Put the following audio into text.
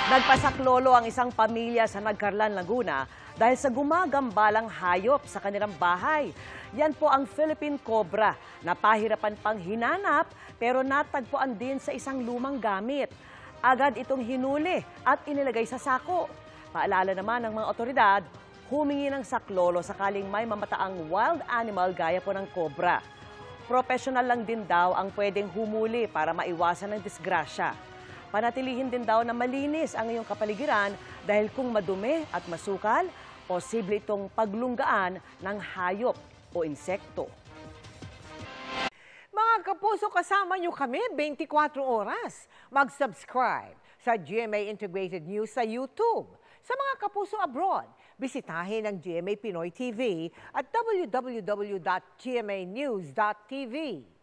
Nagpasaklolo ang isang pamilya sa Nagcarlan, Laguna dahil sa gumagambalang hayop sa kanilang bahay. Yan po ang Philippine Cobra na pahirapan pang hinanap pero natagpuan din sa isang lumang gamit. Agad itong hinuli at inilagay sa sako. Paalala naman ng mga otoridad, humingi ng saklolo sakaling may mamataang wild animal gaya po ng cobra. Professional lang din daw ang pwedeng humuli para maiwasan ng disgrasya. Panatilihin din daw na malinis ang iyong kapaligiran dahil kung madumi at masukal, posible itong paglunggaan ng hayop o insekto. Mga kapuso, kasama nyo kami 24 oras. Mag-subscribe sa GMA Integrated News sa YouTube. Sa mga kapuso abroad, bisitahin ang GMA Pinoy TV at www.gmanews.tv.